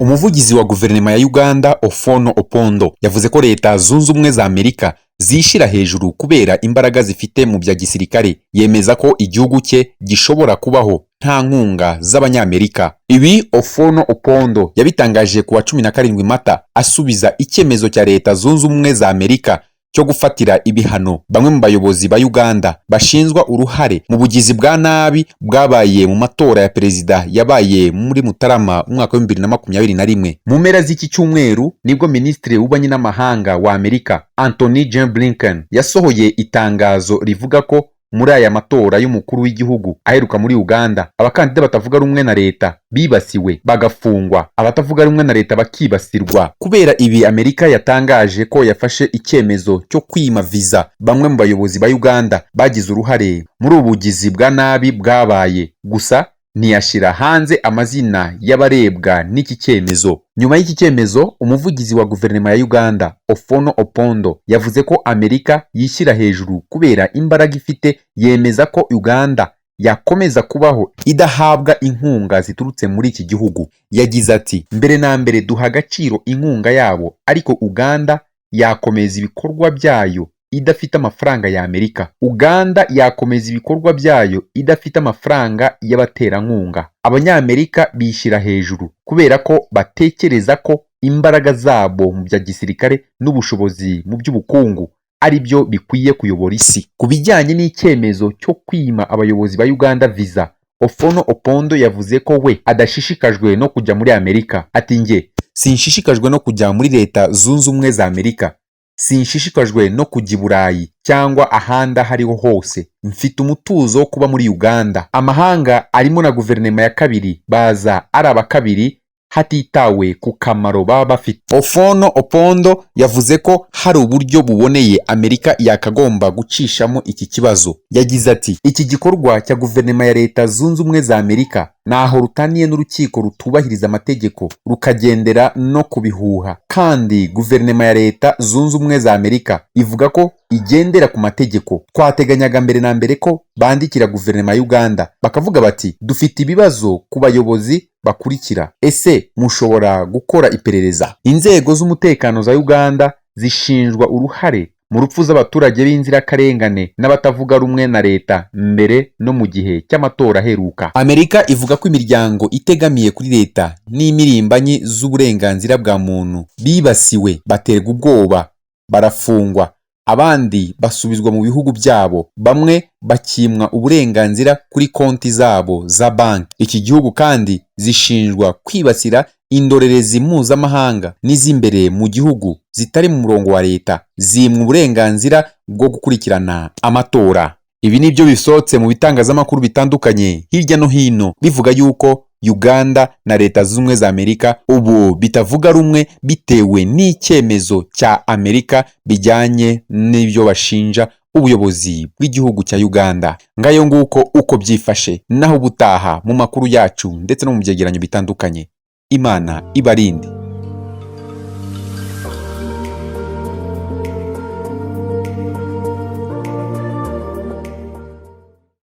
Umuvugizi wa guverinoma ya Uganda Ofono Opondo yavuze ko leta zunze ubumwe za Amerika zishira hejuru kubera imbaraga zifite mu bya gisirikare. Yemeza ko igihugu cye gishobora kubaho nta nkunga z'Abanyamerika. Ibi Ofono Opondo yabitangaje ku wa 17 Mata asubiza icyemezo cya leta zunze ubumwe za Amerika cyo gufatira ibihano bamwe mu bayobozi ba Uganda bashinzwa uruhare mu bugizi bwa nabi bwabaye mu matora ya perezida yabaye muri Mutarama umwaka wa 2021. Mu mpera z'iki cyumweru nibwo Minisitiri w'Ububanyi n'Amahanga wa Amerika Anthony J. Blinken yasohoye itangazo rivuga ko muri aya matora y'umukuru w'igihugu aheruka muri Uganda abakandida batavuga rumwe na leta bibasiwe bagafungwa, abatavuga rumwe na leta bakibasirwa. Kubera ibi Amerika yatangaje ko yafashe icyemezo cyo kwima visa bamwe mu bayobozi ba Uganda bagize uruhare muri ubugizi bwa nabi bwabaye, gusa ntiyashira hanze amazina y'abarebwa n'iki cyemezo. Nyuma y'iki cyemezo, umuvugizi wa guverinoma ya Uganda Ofono Opondo yavuze ko Amerika yishyira hejuru kubera imbaraga ifite. Yemeza ko Uganda yakomeza kubaho idahabwa inkunga ziturutse muri iki gihugu. Yagize ati, mbere na mbere duha agaciro inkunga yabo, ariko Uganda yakomeza ibikorwa byayo idafite amafaranga ya Amerika. Uganda yakomeza ibikorwa byayo idafite amafaranga y'abaterankunga. Abanyamerika bishyira hejuru kubera ko batekereza ko imbaraga zabo mu bya gisirikare n'ubushobozi mu by'ubukungu ari byo bikwiye kuyobora isi. Ku bijyanye n'icyemezo cyo kwima abayobozi ba Uganda visa, Ofono Opondo yavuze ko we adashishikajwe no kujya muri Amerika. Ati, nge sinshishikajwe no kujya muri leta zunze ubumwe za Amerika, sinshishikajwe no kujya i Burayi cyangwa ahandi hariho hose. Mfite umutuzo wo kuba muri Uganda. Amahanga arimo na guverinoma ya kabiri baza ari abakabiri hatitawe ku kamaro baba bafite. Ofono Opondo yavuze ko hari uburyo buboneye Amerika yakagomba gucishamo iki kibazo. Yagize ati, iki gikorwa cya guverinoma ya leta zunze ubumwe za Amerika naho rutaniye n'urukiko rutubahiriza amategeko rukagendera no kubihuha, kandi guverinoma ya leta zunze ubumwe za Amerika ivuga ko igendera ku mategeko. Twateganyaga mbere na mbere ko bandikira guverinoma ya Uganda bakavuga bati, dufite ibibazo ku bayobozi bakurikira, ese mushobora gukora iperereza. Inzego z'umutekano za Uganda zishinjwa uruhare mu rupfu z'abaturage b'inzirakarengane n'abatavuga rumwe na leta mbere no mu gihe cy'amatora aheruka. Amerika ivuga ko imiryango itegamiye kuri leta n'imirimbanyi z'uburenganzira bwa muntu bibasiwe, baterwa ubwoba, barafungwa, abandi basubizwa mu bihugu byabo, bamwe bakimwa uburenganzira kuri konti zabo za banki. Iki gihugu kandi zishinjwa kwibasira indorerezi mpuzamahanga n'iz'imbere mu gihugu zitari mu murongo wa leta, zimwa uburenganzira bwo gukurikirana amatora. Ibi nibyo bisohotse mu bitangazamakuru bitandukanye hirya no hino bivuga yuko Uganda na leta zunze ubumwe za Amerika ubu bitavuga rumwe bitewe n'icyemezo cya Amerika bijyanye n'ibyo bashinja ubuyobozi bw'igihugu cya Uganda. Ngayo nguko uko byifashe, naho ubutaha mu makuru yacu ndetse no mu byegeranyo bitandukanye. Imana ibarinde.